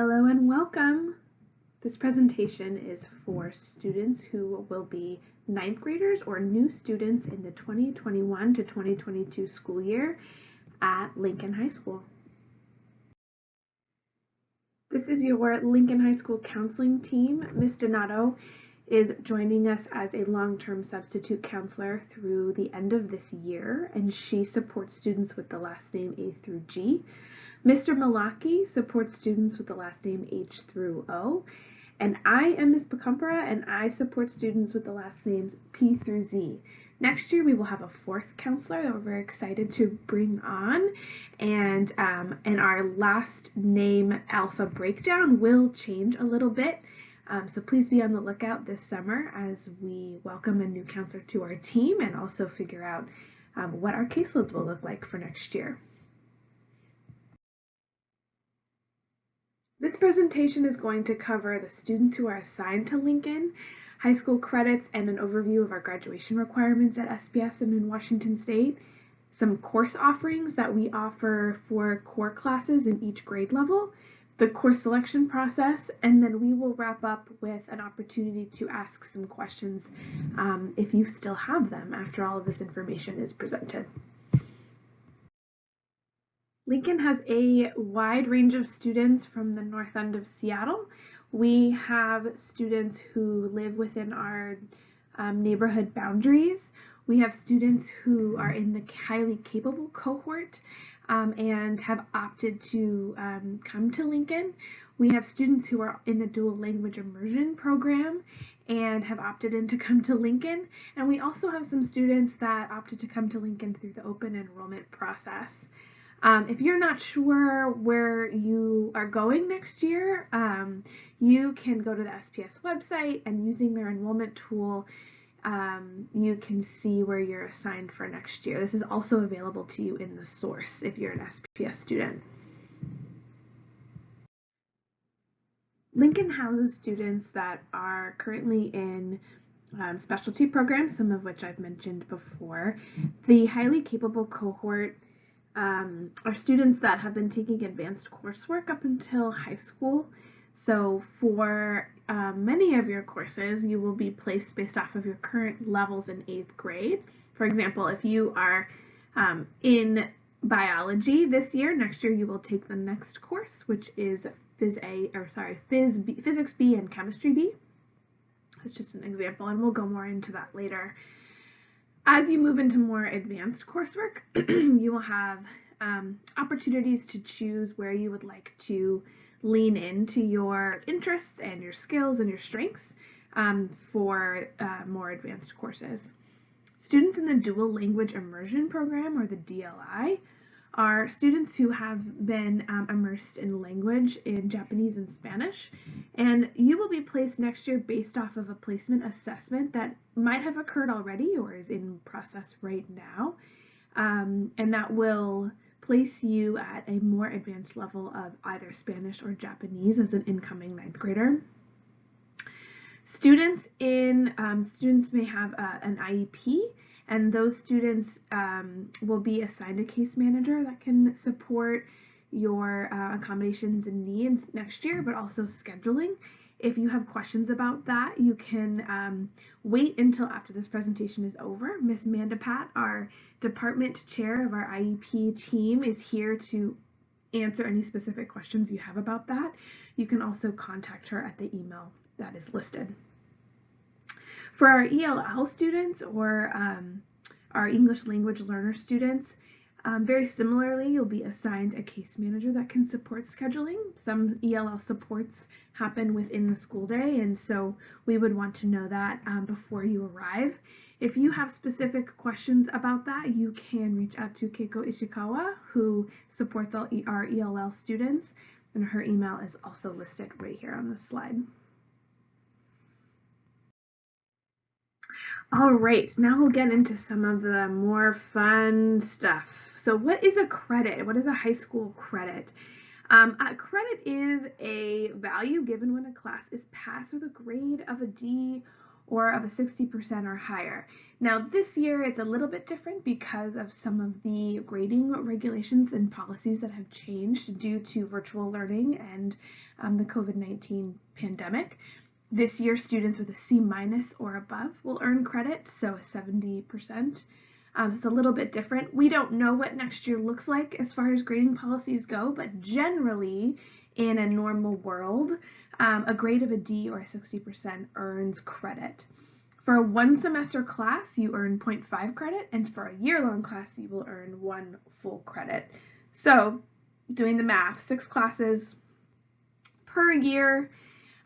Hello and welcome. This presentation is for students who will be ninth graders or new students in the 2021 to 2022 school year at Lincoln High School. This is your Lincoln High School counseling team. Ms. Donato is joining us as a long-term substitute counselor through the end of this year, and she supports students with the last name A through G. Mr. Malaki supports students with the last name H through O, and I am Ms. Pacumpera, and I support students with the last names P through Z. Next year we will have a fourth counselor that we're very excited to bring on, and our last name alpha breakdown will change a little bit. So please be on the lookout this summer as we welcome a new counselor to our team and also figure out what our caseloads will look like for next year. This presentation is going to cover the students who are assigned to Lincoln, high school credits, and an overview of our graduation requirements at SPS and in Washington State, some course offerings that we offer for core classes in each grade level, the course selection process, and then we will wrap up with an opportunity to ask some questions if you still have them after all of this information is presented. Lincoln has a wide range of students from the north end of Seattle. We have students who live within our neighborhood boundaries. We have students who are in the highly capable cohort and have opted to come to Lincoln. We have students who are in the dual language immersion program and have opted in to come to Lincoln. And we also have some students that opted to come to Lincoln through the open enrollment process. If you're not sure where you are going next year, you can go to the SPS website, and using their enrollment tool, you can see where you're assigned for next year. This is also available to you in the source if you're an SPS student. Lincoln houses students that are currently in specialty programs, some of which I've mentioned before. The highly capable cohort are students that have been taking advanced coursework up until high school. So for many of your courses, you will be placed based off of your current levels in 8th grade. For example, if you are in biology this year, next year you will take the next course, which is Physics B and Chemistry B. That's just an example, and we'll go more into that later. As you move into more advanced coursework, you will have opportunities to choose where you would like to lean into your interests and your skills and your strengths for more advanced courses. Students in the Dual Language Immersion Program, or the DLI, are students who have been immersed in language in Japanese and Spanish, and you will be placed next year based off of a placement assessment that might have occurred already or is in process right now, and that will place you at a more advanced level of either Spanish or Japanese as an incoming 9th grader. Students may have an IEP, and those students will be assigned a case manager that can support your accommodations and needs next year, but also scheduling. If you have questions about that, you can wait until after this presentation is over. Ms. Mandapat, our department chair of our IEP team, is here to answer any specific questions you have about that. You can also contact her at the email that is listed. For our ELL students or our English language learner students, very similarly, you'll be assigned a case manager that can support scheduling. Some ELL supports happen within the school day, and so we would want to know that before you arrive. If you have specific questions about that, you can reach out to Keiko Ishikawa, who supports all our ELL students, and her email is also listed right here on this slide. All right, now we'll get into some of the more fun stuff. So what is a credit? What is a high school credit? A credit is a value given when a class is passed with a grade of a D or of a 60% or higher. Now this year it's a little bit different because of some of the grading regulations and policies that have changed due to virtual learning and the COVID-19 pandemic. This year students with a C- or above will earn credit, so 70%. It's a little bit different. We don't know what next year looks like as far as grading policies go, but generally in a normal world, a grade of a D or 60% earns credit. For a one semester class, you earn 0.5 credit, and for a year-long class, you will earn 1 full credit. So, doing the math, 6 classes per year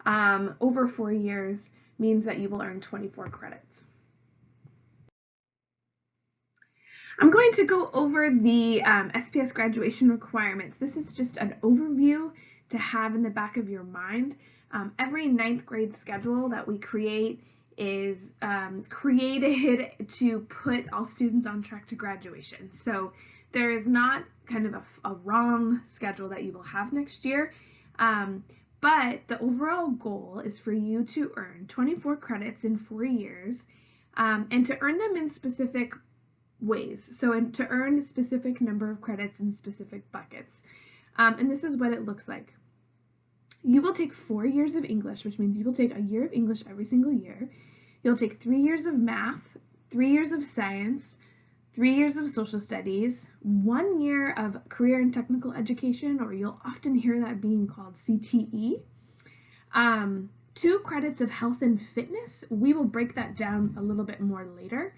over 4 years means that you will earn 24 credits. I'm going to go over the SPS graduation requirements. This is just an overview to have in the back of your mind. Every 9th grade schedule that we create is created to put all students on track to graduation. So there is not kind of a wrong schedule that you will have next year, but the overall goal is for you to earn 24 credits in 4 years and to earn them in specific ways. So to earn a specific number of credits in specific buckets. And this is what it looks like. You will take 4 years of English, which means you will take a year of English every single year. You'll take 3 years of math, 3 years of science, 3 years of social studies, 1 year of career and technical education, or you'll often hear that being called CTE. 2 credits of health and fitness. We will break that down a little bit more later.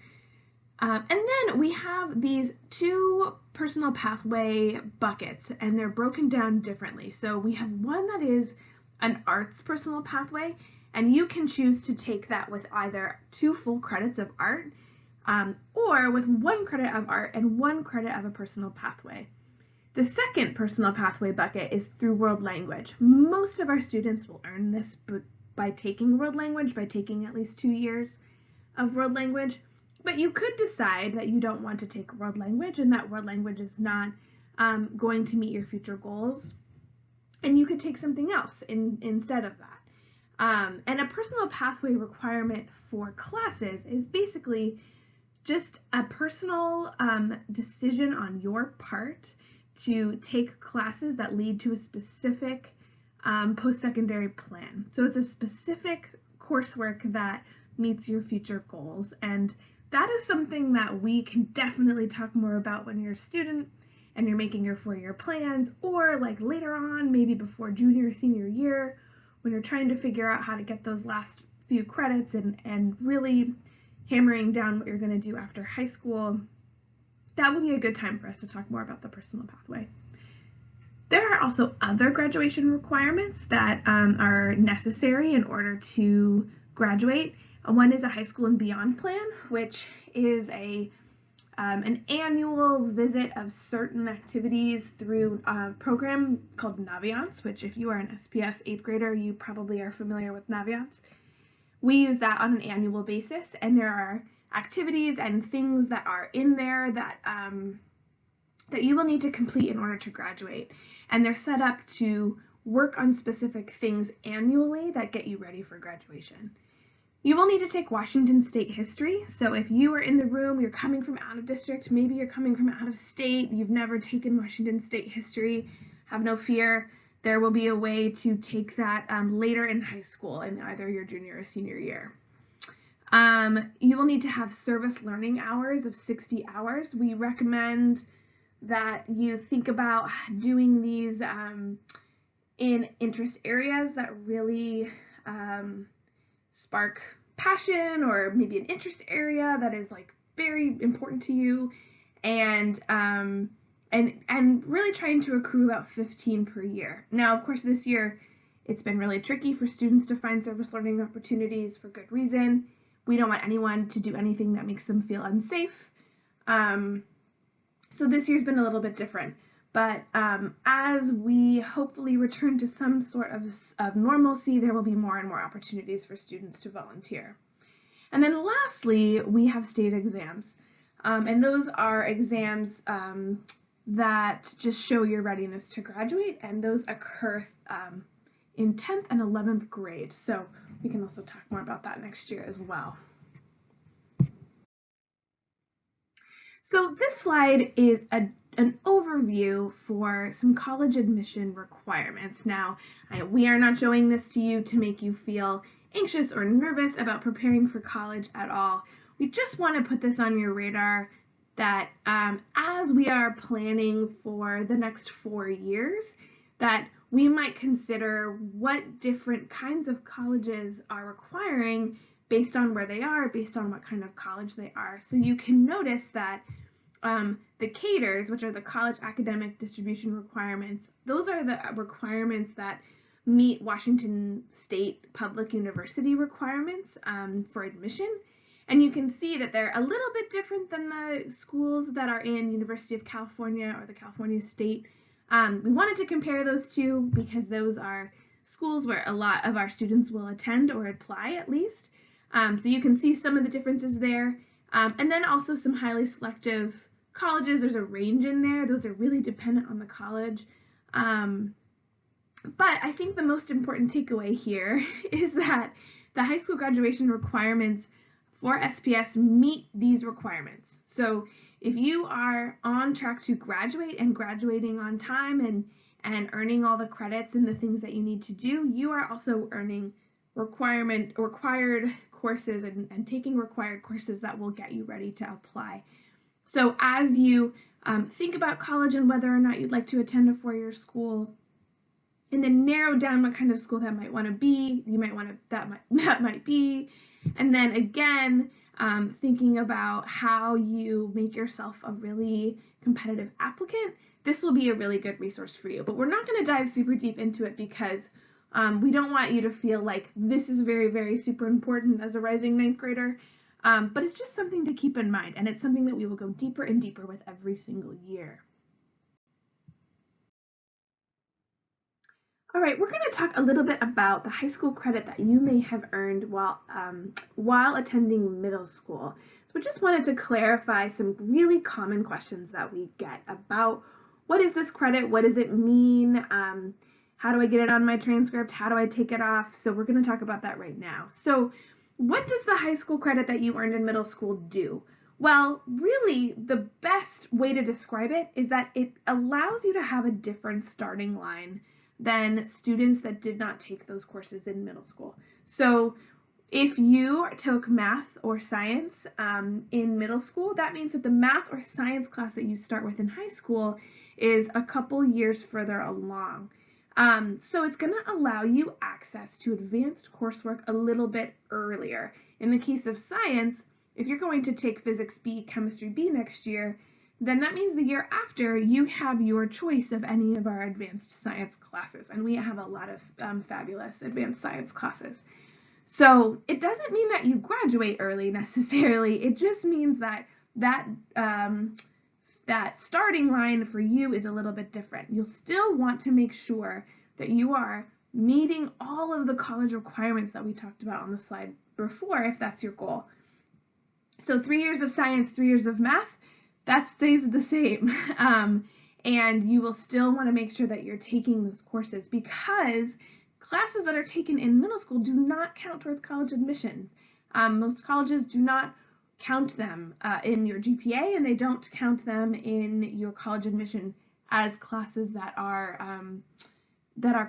And then we have these 2 personal pathway buckets, and they're broken down differently. So we have one that is an arts personal pathway, and you can choose to take that with either 2 full credits of art or with 1 credit of art and 1 credit of a personal pathway. The second personal pathway bucket is through world language. Most of our students will earn this by taking world language, by taking at least 2 years of world language. But you could decide that you don't want to take world language and that world language is not going to meet your future goals, and you could take something else instead of that. And a personal pathway requirement for classes is basically just a personal decision on your part to take classes that lead to a specific post-secondary plan. So it's a specific coursework that meets your future goals, and that is something that we can definitely talk more about when you're a student and you're making your 4-year plans, or like later on, maybe before junior or senior year, when you're trying to figure out how to get those last few credits and really hammering down what you're going to do after high school. That would be a good time for us to talk more about the personal pathway. There are also other graduation requirements that are necessary in order to graduate. One is a high school and beyond plan, which is an annual visit of certain activities through a program called Naviance, which if you are an SPS 8th grader, you probably are familiar with Naviance. We use that on an annual basis, and there are activities and things that are in there that that you will need to complete in order to graduate. And they're set up to work on specific things annually that get you ready for graduation. You will need to take Washington State history. So if you are in the room, you're coming from out of district, maybe you're coming from out of state, you've never taken Washington State history, have no fear. There will be a way to take that later in high school in either your junior or senior year. You will need to have service learning hours of 60 hours. We recommend that you think about doing these in interest areas that really spark passion, or maybe an interest area that is like very important to you, and really trying to accrue about 15 per year. Now, of course, this year it's been really tricky for students to find service learning opportunities for good reason. We don't want anyone to do anything that makes them feel unsafe. So this year's been a little bit different. But as we hopefully return to some sort of normalcy, there will be more and more opportunities for students to volunteer. And then lastly, we have state exams. And those are exams that just show your readiness to graduate, and those occur in 10th and 11th grade. So we can also talk more about that next year as well. So this slide is an overview for some college admission requirements. Now, we are not showing this to you to make you feel anxious or nervous about preparing for college at all. We just want to put this on your radar that as we are planning for the next 4 years, that we might consider what different kinds of colleges are requiring based on where they are, based on what kind of college they are. So you can notice that the CADRs, which are the college academic distribution requirements, those are the requirements that meet Washington State Public University requirements for admission. And you can see that they're a little bit different than the schools that are in University of California or the California State. We wanted to compare those two because those are schools where a lot of our students will attend or apply at least. So you can see some of the differences there. And then also some highly selective colleges. There's a range in there. Those are really dependent on the college. But I think the most important takeaway here is that the high school graduation requirements for SPS meet these requirements. So if you are on track to graduate and graduating on time and earning all the credits and the things that you need to do, you are also earning required courses and taking required courses that will get you ready to apply. So as you think about college and whether or not you'd like to attend a four-year school, and then narrow down what kind of school that might want to be, that might be, and then again, thinking about how you make yourself a really competitive applicant, this will be a really good resource for you. But we're not going to dive super deep into it because we don't want you to feel like this is very, very super important as a rising ninth grader. But it's just something to keep in mind, and it's something that we will go deeper and deeper with every single year. All right, we're going to talk a little bit about the high school credit that you may have earned while attending middle school. So we just wanted to clarify some really common questions that we get about what is this credit, what does it mean, how do I get it on my transcript, how do I take it off? So we're going to talk about that right now. So what does the high school credit that you earned in middle school do? Well, really, the best way to describe it is that it allows you to have a different starting line than students that did not take those courses in middle school. So if you took math or science in middle school, that means that the math or science class that you start with in high school is a couple years further along. So it's going to allow you access to advanced coursework a little bit earlier. In the case of science, if you're going to take physics B, chemistry B next year, then that means the year after you have your choice of any of our advanced science classes. And we have a lot of fabulous advanced science classes. So it doesn't mean that you graduate early necessarily. It just means that that starting line for you is a little bit different. You'll still want to make sure that you are meeting all of the college requirements that we talked about on the slide before, if that's your goal. So 3 years of science, 3 years of math, that stays the same. And you will still want to make sure that you're taking those courses because classes that are taken in middle school do not count towards college admission. Most colleges do not count them in your GPA, and they don't count them in your college admission as classes that are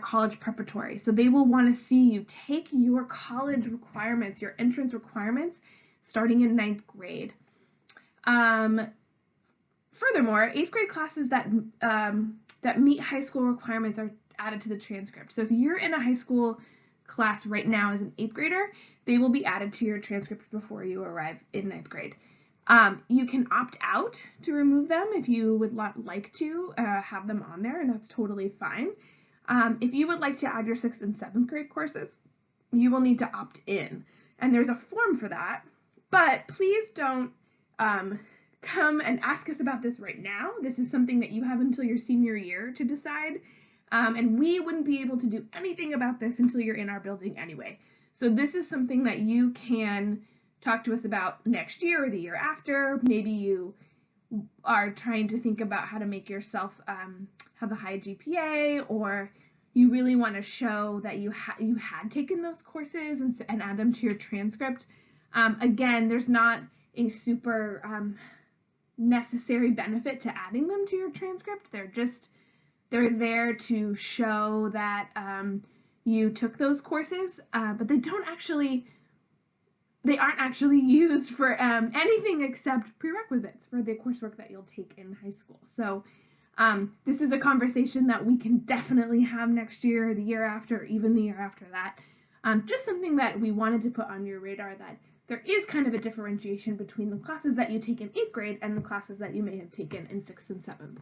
college preparatory. So they will want to see you take your college requirements, your entrance requirements, starting in 9th grade. Furthermore, 8th grade classes that meet high school requirements are added to the transcript. So if you're in a high school class right now as an 8th grader, they will be added to your transcript before you arrive in 9th grade. You can opt out to remove them if you would like to have them on there, and that's totally fine. If you would like to add your 6th and 7th grade courses, you will need to opt in. And there's a form for that, but please don't come and ask us about this right now. This is something that you have until your senior year to decide. And we wouldn't be able to do anything about this until you're in our building anyway. So this is something that you can talk to us about next year or the year after. Maybe you are trying to think about how to make yourself have a high GPA, or you really want to show that you had taken those courses and add them to your transcript. Again, there's not a super necessary benefit to adding them to your transcript. They're there to show that you took those courses, but they aren't actually used for anything except prerequisites for the coursework that you'll take in high school. So this is a conversation that we can definitely have next year, the year after, or even the year after that. Just something that we wanted to put on your radar, that there is kind of a differentiation between the classes that you take in 8th grade and the classes that you may have taken in 6th and 7th.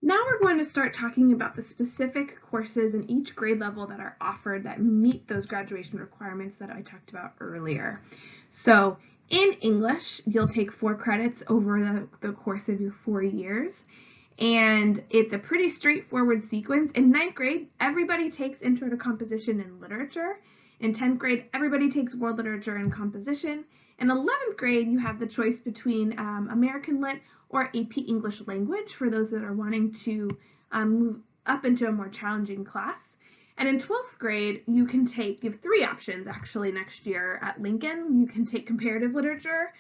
Now we're going to start talking about the specific courses in each grade level that are offered that meet those graduation requirements that I talked about earlier. So in English, you'll take 4 credits over the course of your 4 years, and it's a pretty straightforward sequence. In 9th grade, everybody takes Intro to Composition and Literature. In 10th grade, everybody takes World Literature and Composition. In 11th grade, you have the choice between American Lit or AP English Language for those that are wanting to move up into a more challenging class. And in 12th grade, you have 3 options actually next year at Lincoln. You can take Comparative Literature,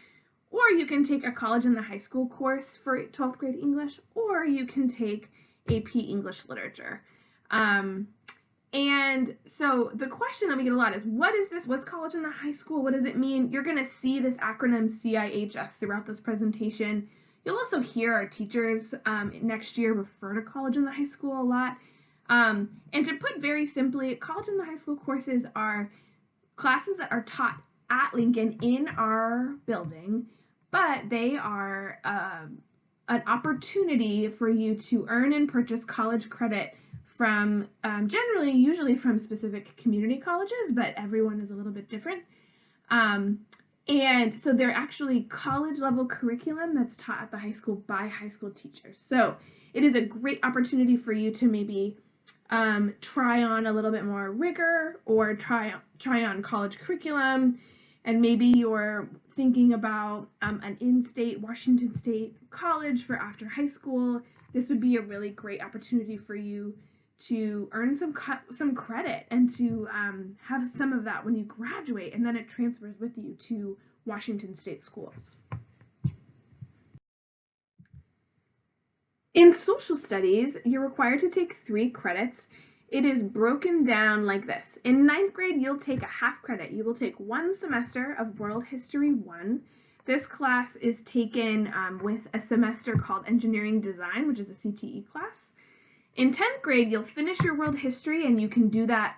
or you can take a college and the high school course for 12th grade English, or you can take AP English Literature. And so the question that we get a lot is, what is this? What's college and the high school? What does it mean? You're going to see this acronym CIHS throughout this presentation. You'll also hear our teachers next year refer to college and the high school a lot. And to put very simply, college and the high school courses are classes that are taught at Lincoln in our building, but they are an opportunity for you to earn and purchase college credit from usually from specific community colleges, but everyone is a little bit different. And so they're actually college level curriculum that's taught at the high school by high school teachers. So it is a great opportunity for you to maybe try on a little bit more rigor, or try on college curriculum, and maybe you're thinking about an in-state Washington State college for after high school. This would be a really great opportunity for you to earn some credit and to have some of that when you graduate, and then it transfers with you to Washington State schools. In social studies, you're required to take 3 credits. It is broken down like this. In 9th grade, you'll take a half credit. You will take 1 semester of World History 1. This class is taken with a semester called Engineering Design, which is a CTE class. In 10th grade, you'll finish your World History, and you can do that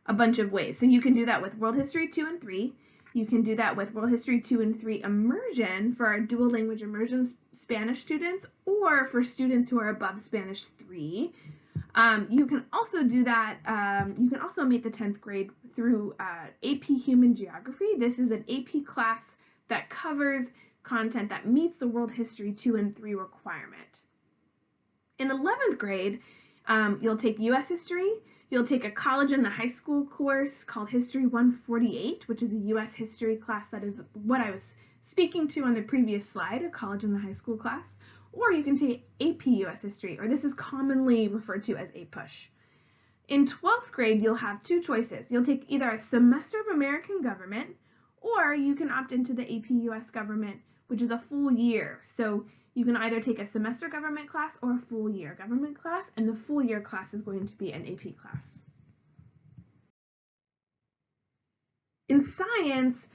a bunch of ways. So you can do that with World History 2 and 3. You can do that with World History 2 and 3 Immersion for our dual language immersion Spanish students, or for students who are above Spanish 3. You can also do that, you can also meet the 10th grade through AP Human Geography. This is an AP class that covers content that meets the World History 2 and 3 requirement. In 11th grade, you'll take U.S. History. You'll take a college and the high school course called History 148, which is a U.S. History class that is what I was speaking to on the previous slide, a college and the high school class. Or you can take AP U.S. History, or this is commonly referred to as APUSH. In 12th grade, you'll have 2 choices. You'll take either a semester of American Government, or you can opt into the AP U.S. Government, which is a full year. So you can either take a semester government class or a full year government class, and the full year class is going to be an AP class. In science,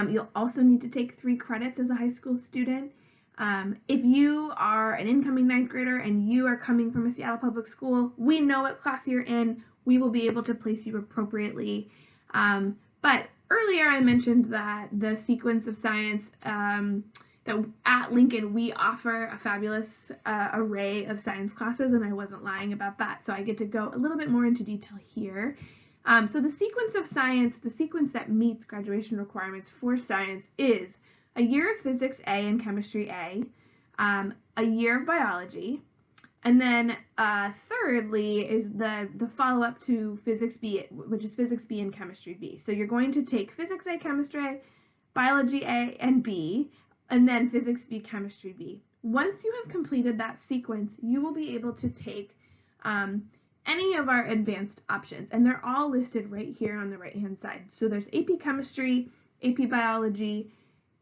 you'll also need to take 3 credits as a high school student. If you are an incoming 9th grader and you are coming from a Seattle public school, we know what class you're in. We will be able to place you appropriately. But earlier I mentioned that the sequence of science, that at Lincoln we offer a fabulous array of science classes, and I wasn't lying about that, so I get to go a little bit more into detail here. So the sequence of science, the sequence that meets graduation requirements for science, is a year of Physics A and Chemistry A, a year of Biology, and then thirdly is the follow-up to Physics B, which is Physics B and Chemistry B. So you're going to take Physics A, Chemistry A, Biology A and B, and then Physics B, Chemistry B. Once you have completed that sequence, you will be able to take any of our advanced options, and they're all listed right here on the right-hand side. So there's AP Chemistry, AP Biology,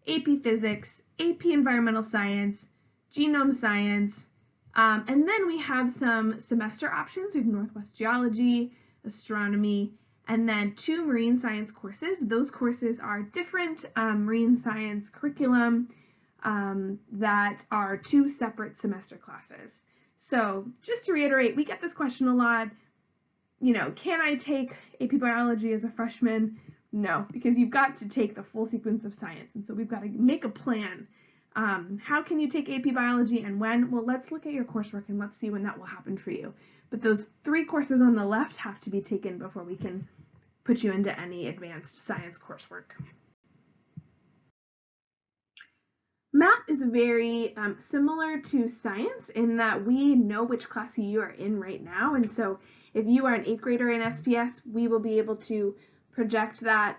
AP Physics, AP Environmental Science, Genome Science, and then we have some semester options. We have Northwest Geology, Astronomy, and then 2 marine science courses. Those courses are different marine science curriculum that are 2 separate semester classes. So just to reiterate, we get this question a lot, can I take AP Biology as a freshman? No, because you've got to take the full sequence of science, and so we've got to make a plan. How can you take AP Biology and when? Well, let's look at your coursework and let's see when that will happen for you. But those 3 courses on the left have to be taken before we can put you into any advanced science coursework. Math is very similar to science in that we know which class you are in right now, and so if you are an 8th grader in SPS, we will be able to project that,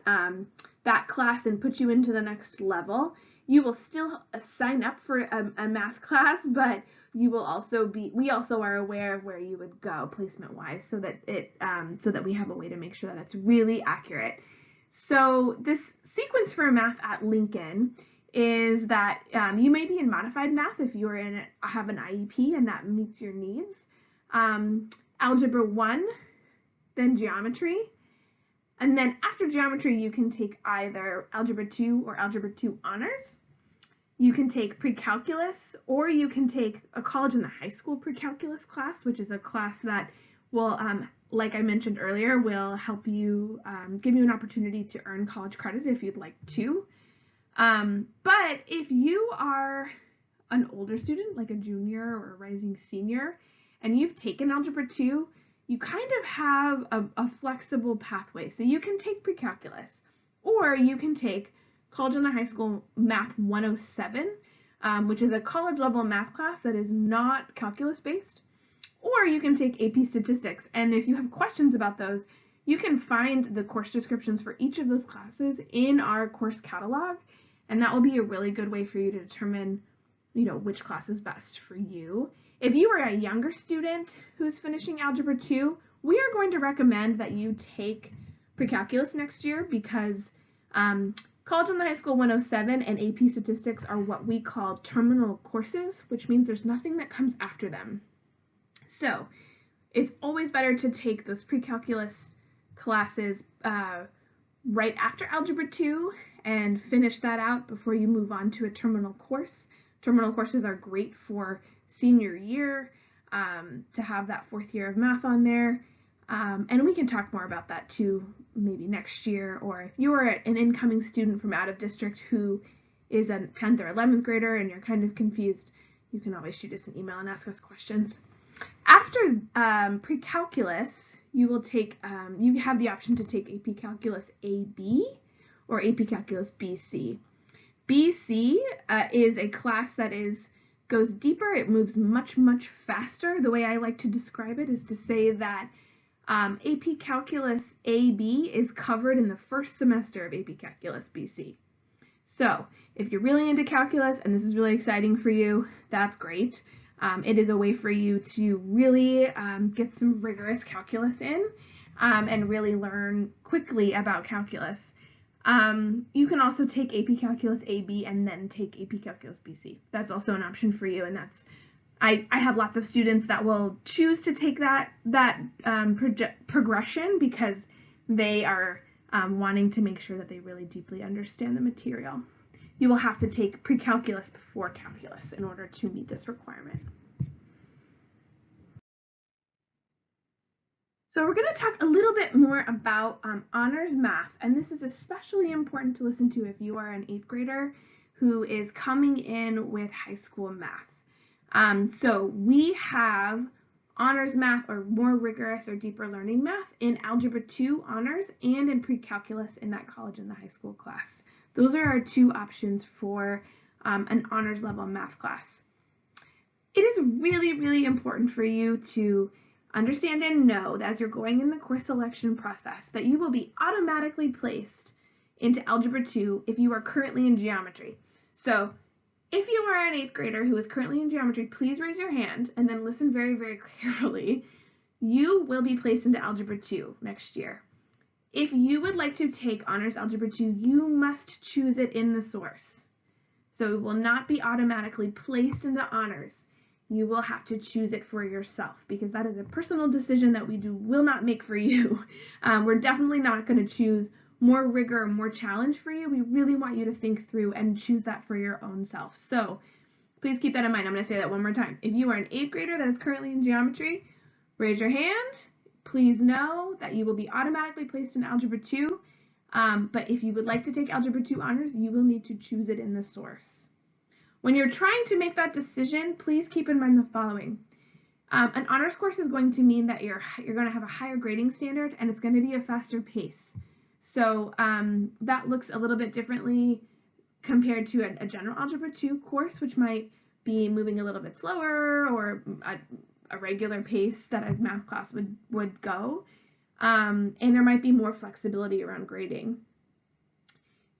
that class and put you into the next level. You will still sign up for a math class, but you will also we also are aware of where you would go placement-wise, so that we have a way to make sure that it's really accurate. So this sequence for math at Lincoln is that you may be in modified math if you are have an IEP and that meets your needs. Algebra 1, then geometry, and then after geometry you can take either Algebra 2 or Algebra 2 Honors. You can take pre-calculus, or you can take a college and high school pre-calculus class, which is a class that will, like I mentioned earlier, will help you, give you an opportunity to earn college credit if you'd like to. But if you are an older student, like a junior or a rising senior, and you've taken Algebra 2, you kind of have a flexible pathway. So you can take pre-calculus, or you can take College and High School Math 107, which is a college level math class that is not calculus based, or you can take AP Statistics. And if you have questions about those, you can find the course descriptions for each of those classes in our course catalog, and that will be a really good way for you to determine, which class is best for you. If you are a younger student who's finishing Algebra 2, we are going to recommend that you take pre-calculus next year, because College and High School 107 and AP Statistics are what we call terminal courses, which means there's nothing that comes after them. So it's always better to take those pre-calculus classes right after Algebra 2 and finish that out before you move on to a terminal course. Terminal courses are great for senior year, to have that 4th year of math on there. And we can talk more about that too, maybe next year, or if you're an incoming student from out of district who is a 10th or 11th grader and you're kind of confused, you can always shoot us an email and ask us questions. After pre-calculus, you will take, you have the option to take AP Calculus AB or AP Calculus BC. BC is a class that goes deeper. It moves much, much faster. The way I like to describe it is to say that AP Calculus AB is covered in the first semester of AP Calculus BC. So if you're really into calculus and this is really exciting for you, that's great. It is a way for you to really get some rigorous calculus in and really learn quickly about calculus. You can also take AP Calculus AB and then take AP Calculus BC. That's also an option for you, and that's I have lots of students that will choose to take that progression because they are wanting to make sure that they really deeply understand the material. You will have to take pre-calculus before calculus in order to meet this requirement. So we're going to talk a little bit more about honors math, and this is especially important to listen to if you are an 8th grader who is coming in with high school math. So we have honors math, or more rigorous or deeper learning math, in Algebra 2 honors and in pre-calculus in that college and the high school class. Those are our 2 options for an honors level math class. It is really, really important for you to understand and know that as you're going in the course selection process that you will be automatically placed into Algebra 2 if you are currently in geometry. So If you are an 8th grader who is currently in geometry, please raise your hand and then listen very, very carefully. You will be placed into Algebra 2 next year. If you would like to take Honors Algebra 2, you must choose it in the source. So it will not be automatically placed into Honors. You will have to choose it for yourself because that is a personal decision that we will not make for you. We're definitely not going to choose more rigor or more challenge for you. We really want you to think through and choose that for your own self. So please keep that in mind. I'm going to say that one more time. If you are an 8th grader that is currently in geometry, raise your hand. Please know that you will be automatically placed in Algebra 2. But if you would like to take Algebra 2 Honors, you will need to choose it in the source. When you're trying to make that decision, please keep in mind the following. An honors course is going to mean that you're going to have a higher grading standard and it's going to be a faster pace. So that looks a little bit differently compared to a general Algebra 2 course, which might be moving a little bit slower or a regular pace that a math class would go. And there might be more flexibility around grading.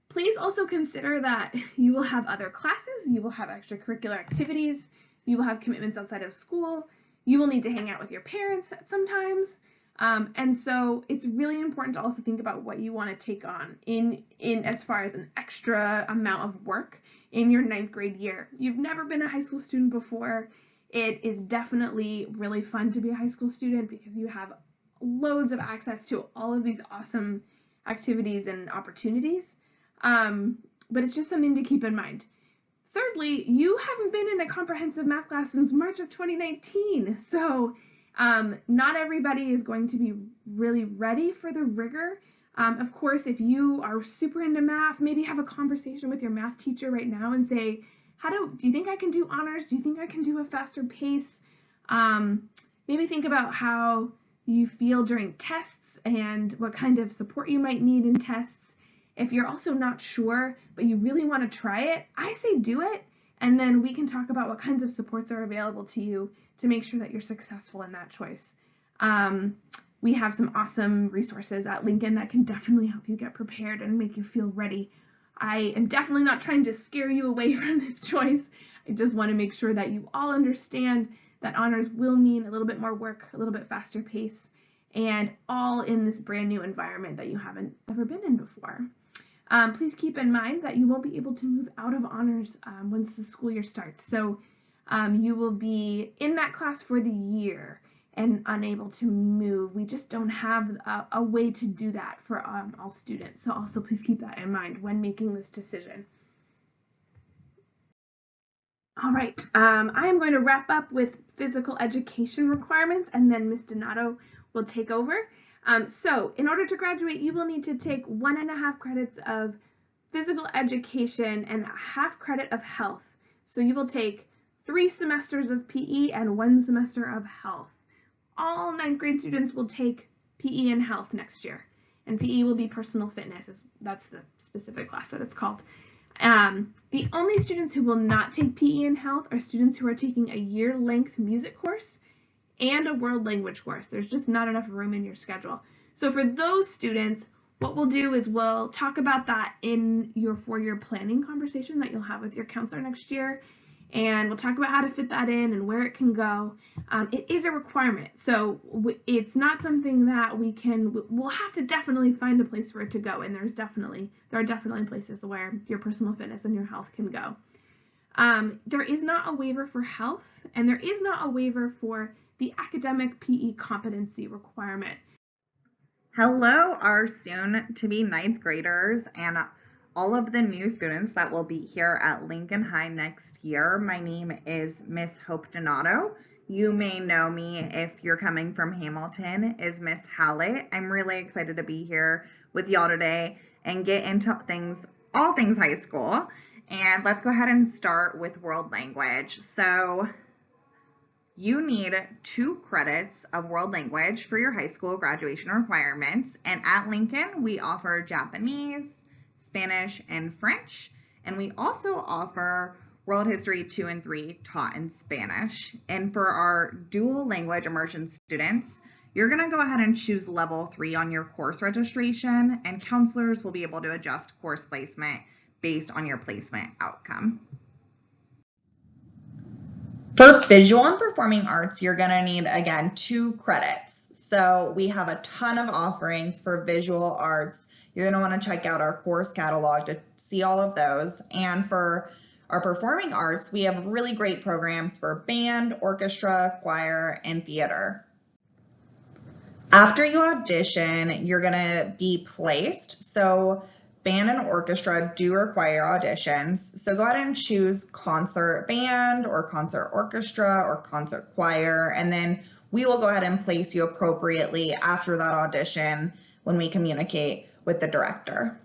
Please also consider that you will have other classes, you will have extracurricular activities, you will have commitments outside of school, you will need to hang out with your parents sometimes. And so it's really important to also think about what you want to take on in as far as an extra amount of work in your 9th grade year. You've never been a high school student before. It is definitely really fun to be a high school student because you have loads of access to all of these awesome activities and opportunities. But it's just something to keep in mind. Thirdly, you haven't been in a comprehensive math class since March of 2019, so not everybody is going to be really ready for the rigor. Of course, if you are super into math, maybe have a conversation with your math teacher right now and say, do you think I can do honors? Do you think I can do a faster pace? Maybe think about how you feel during tests and what kind of support you might need in tests. If you're also not sure, but you really want to try it, I say do it, and then we can talk about what kinds of supports are available to you to make sure that you're successful in that choice. We have some awesome resources at Lincoln that can definitely help you get prepared and make you feel ready. I am definitely not trying to scare you away from this choice. I just want to make sure that you all understand that honors will mean a little bit more work, a little bit faster pace, and all in this brand new environment that you haven't ever been in before. Please keep in mind that you won't be able to move out of honors once the school year starts. So you will be in that class for the year and unable to move. We just don't have a way to do that for all students. So also please keep that in mind when making this decision. All right, I am going to wrap up with physical education requirements, and then Ms. Donato will take over. So in order to graduate, you will need to take 1.5 credits of physical education and a half credit of health. So you will take 3 semesters of PE and 1 semester of health. All 9th grade students will take PE and health next year. And PE will be personal fitness. That's the specific class that it's called. The only students who will not take PE and health are students who are taking a year-length music course and a world language course. There's just not enough room in your schedule. So for those students, what we'll do is we'll talk about that in your 4-year planning conversation that you'll have with your counselor next year. And we'll talk about how to fit that in and where it can go. It is a requirement, so it's not something that we'll have to definitely find a place for it to go, and there are definitely places where your personal fitness and your health can go. There is not a waiver for health, and there is not a waiver for the academic PE competency requirement. Hello, our soon-to-be 9th graders and all of the new students that will be here at Lincoln High next year. My name is Miss Hope Donato. You may know me if you're coming from Hamilton as Miss Hallett. I'm really excited to be here with y'all today and get into all things high school. And let's go ahead and start with world language. So you need 2 credits of world language for your high school graduation requirements. And at Lincoln, we offer Japanese, Spanish, and French, and we also offer World History 2 and 3 taught in Spanish. And for our dual language immersion students, you're going to go ahead and choose level 3 on your course registration, and counselors will be able to adjust course placement based on your placement outcome. For visual and performing arts, you're going to need, again, 2 credits. So we have a ton of offerings for visual arts. You're going to want to check out our course catalog to see all of those. And for our performing arts, we have really great programs for band, orchestra, choir, and theater. After you audition, you're going to be placed. So band and orchestra do require auditions. So go ahead and choose concert band or concert orchestra or concert choir, and then we will go ahead and place you appropriately after that audition when we communicate with the director.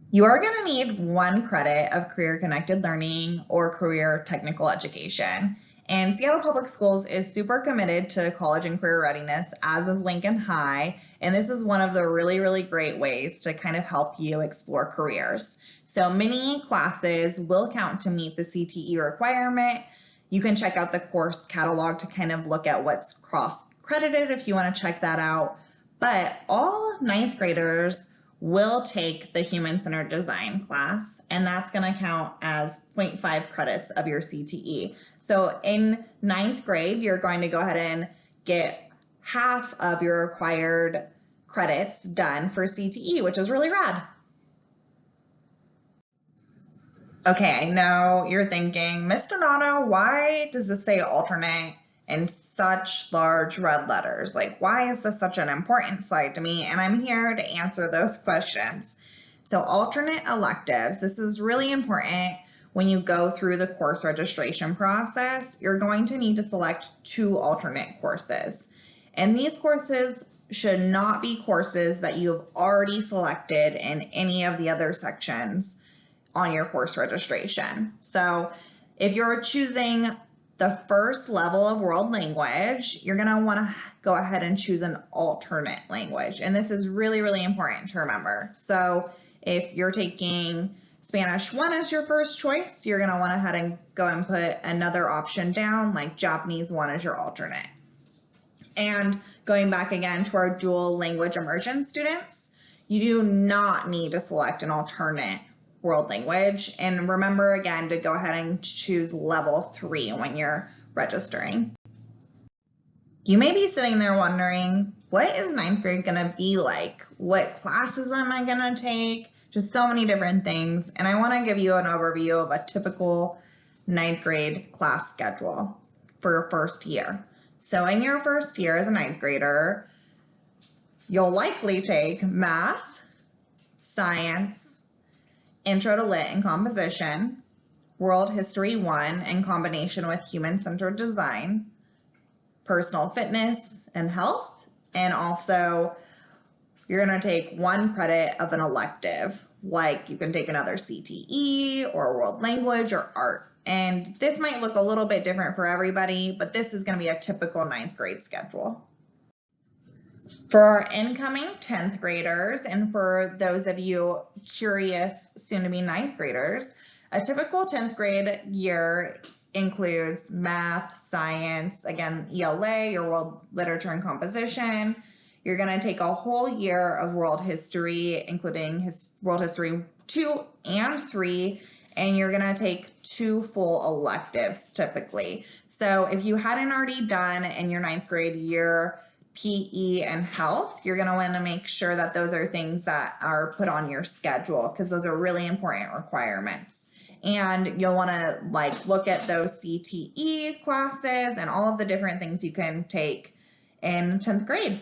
You are going to need 1 credit of career connected learning or career technical education. And Seattle Public Schools is super committed to college and career readiness, as is Lincoln High. And this is one of the really, really great ways to kind of help you explore careers. So many classes will count to meet the CTE requirement. You can check out the course catalog to kind of look at what's cross-credited if you want to check that out. But all 9th graders will take the human-centered design class, and that's going to count as 0.5 credits of your CTE. So in 9th grade, you're going to go ahead and get half of your required credits done for CTE, which is really rad. Okay, I know you're thinking, Ms. Donato, why does this say alternate in such large red letters? Like, why is this such an important slide to me? And I'm here to answer those questions. So alternate electives, this is really important when you go through the course registration process. You're going to need to select 2 alternate courses. And these courses should not be courses that you have already selected in any of the other sections on your course registration. So if you're choosing the first level of world language, you're going to want to go ahead and choose an alternate language. And this is really, really important to remember. So if you're taking Spanish 1 as your first choice, you're going to want to head and go and put another option down, like Japanese 1 as your alternate. And going back again to our dual language immersion students, you do not need to select an alternate world language. And remember again to go ahead and choose level 3 when you're registering. You may be sitting there wondering, what is 9th grade going to be like? What classes am I going to take? Just so many different things. And I want to give you an overview of a typical 9th grade class schedule for your first year. So in your first year as a 9th grader, you'll likely take math, science, Intro to Lit and Composition, World History 1 in combination with Human-Centered Design, Personal Fitness and Health, and also you're going to take 1 credit of an elective, like you can take another CTE or World Language or Art. And this might look a little bit different for everybody, but this is going to be a typical 9th grade schedule. For our incoming 10th graders, and for those of you curious soon-to-be 9th graders, a typical 10th grade year includes math, science, again, ELA, your world literature and composition. You're going to take a whole year of world history, including world history 2 and 3, and you're going to take 2 full electives typically. So if you hadn't already done in your 9th grade year PE and health, you're going to want to make sure that those are things that are put on your schedule, because those are really important requirements. And you'll want to look at those CTE classes and all of the different things you can take in 10th grade.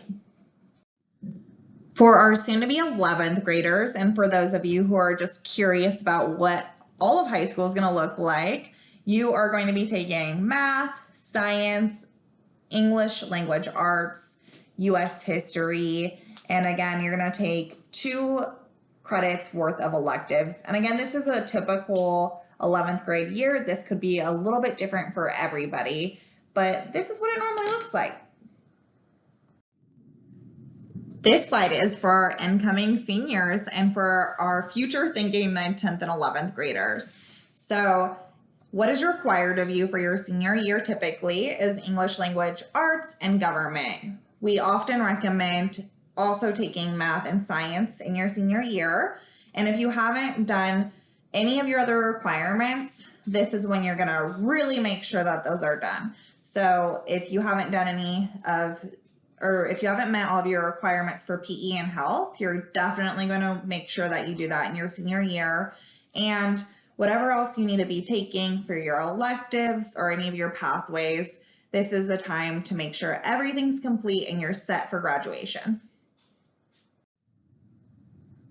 For our soon-to-be 11th graders, and for those of you who are just curious about what all of high school is going to look like, you are going to be taking math, science, English language arts, U.S. history, and again, you're going to take 2 credits worth of electives. And again, this is a typical 11th grade year. This could be a little bit different for everybody, but this is what it normally looks like. This slide is for our incoming seniors and for our future thinking 9th, 10th, and 11th graders. So what is required of you for your senior year typically is English language arts and government. We often recommend also taking math and science in your senior year. And if you haven't done any of your other requirements, this is when you're going to really make sure that those are done. So if you haven't done if you haven't met all of your requirements for PE and health, you're definitely going to make sure that you do that in your senior year. And whatever else you need to be taking for your electives or any of your pathways, this is the time to make sure everything's complete and you're set for graduation.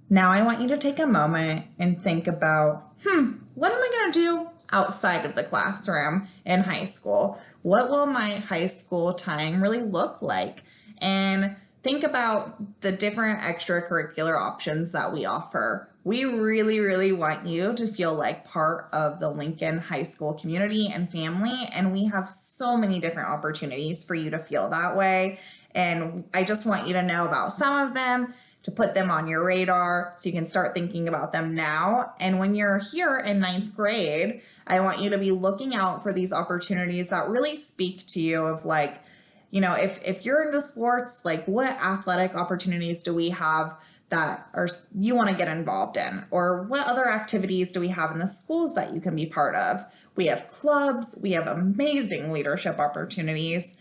Now I want you to take a moment and think about, what am I going to do outside of the classroom in high school? What will my high school time really look like? And think about the different extracurricular options that we offer. We really, really want you to feel like part of the Lincoln High School community and family, and we have so many different opportunities for you to feel that way. And I just want you to know about some of them, to put them on your radar so you can start thinking about them now. And when you're here in 9th grade, I want you to be looking out for these opportunities that really speak to you of like, if you're into sports, like what athletic opportunities do we have that you want to get involved in? Or what other activities do we have in the schools that you can be part of? We have clubs, we have amazing leadership opportunities.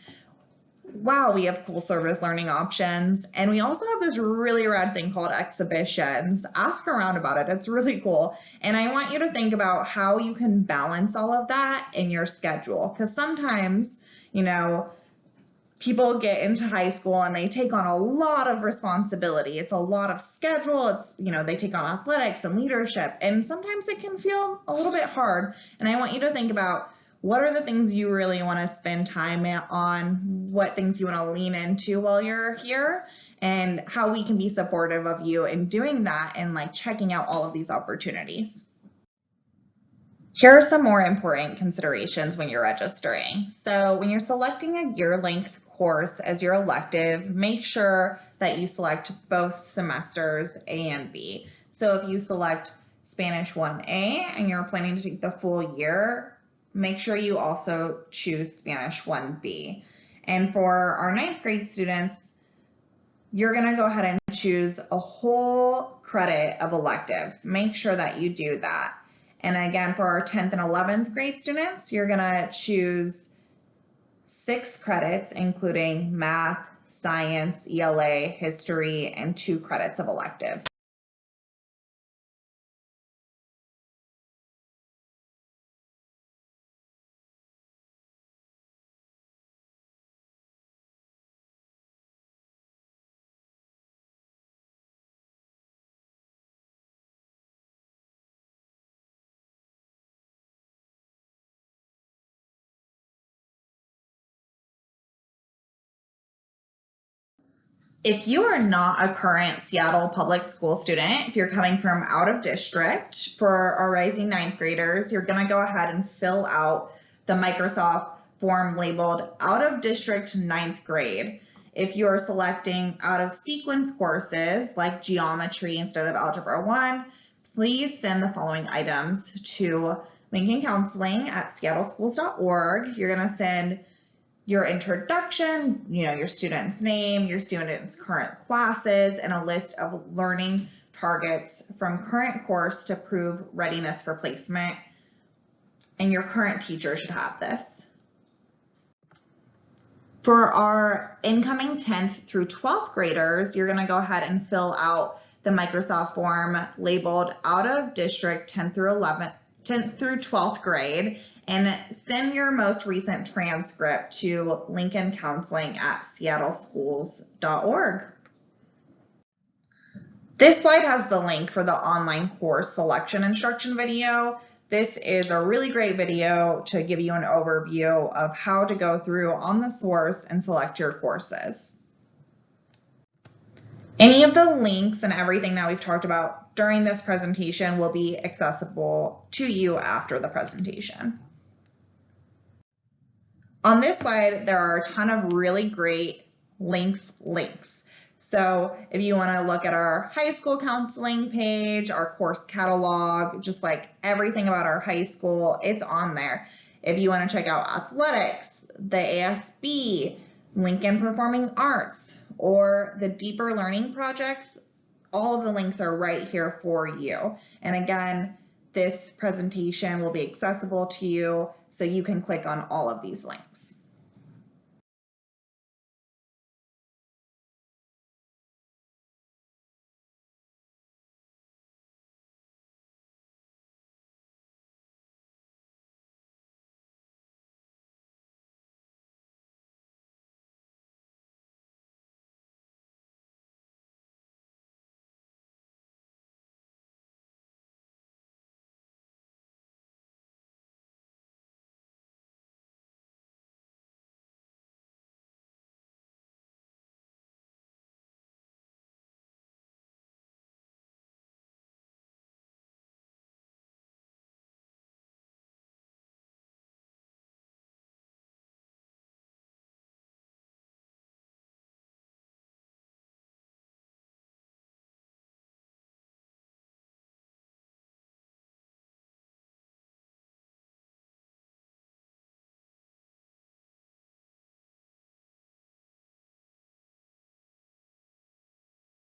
Wow, we have cool service learning options. And we also have this really rad thing called exhibitions. Ask around about it. It's really cool. And I want you to think about how you can balance all of that in your schedule. Because sometimes, people get into high school and they take on a lot of responsibility. It's a lot of schedule. It's, they take on athletics and leadership. And sometimes it can feel a little bit hard. And I want you to think about, what are the things you really want to spend time on? What things you want to lean into while you're here? And how we can be supportive of you in doing that and like checking out all of these opportunities. Here are some more important considerations when you're registering. So when you're selecting a year-length course as your elective, make sure that you select both semesters A and B. So if you select Spanish 1A and you're planning to take the full year, make sure you also choose Spanish 1B. And for our 9th grade students, you're going to go ahead and choose a whole credit of electives. Make sure that you do that. And again, for our 10th and 11th grade students, you're going to choose 6 credits, including math, science, ELA, history, and 2 credits of electives. If you are not a current Seattle public school student, if you're coming from out of district, for our rising 9th graders, you're going to go ahead and fill out the Microsoft form labeled out of district 9th grade. If you are selecting out of sequence courses like geometry instead of algebra 1, please send the following items to Lincoln Counseling at seattleschools.org. You're going to send your introduction, your student's name, your student's current classes, and a list of learning targets from current course to prove readiness for placement. And your current teacher should have this. For our incoming 10th through 12th graders, you're going to go ahead and fill out the Microsoft form labeled out of district 10th through 12th grade, and send your most recent transcript to Lincoln Counseling at seattleschools.org. This slide has the link for the online course selection instruction video. This is a really great video to give you an overview of how to go through on the source and select your courses. Any of the links and everything that we've talked about during this presentation will be accessible to you after the presentation. On this slide, there are a ton of really great links. So if you want to look at our high school counseling page, our course catalog, just like everything about our high school, it's on there. If you want to check out athletics, the ASB, Lincoln Performing Arts, or the deeper learning projects, all of the links are right here for you. And again, this presentation will be accessible to you, so you can click on all of these links.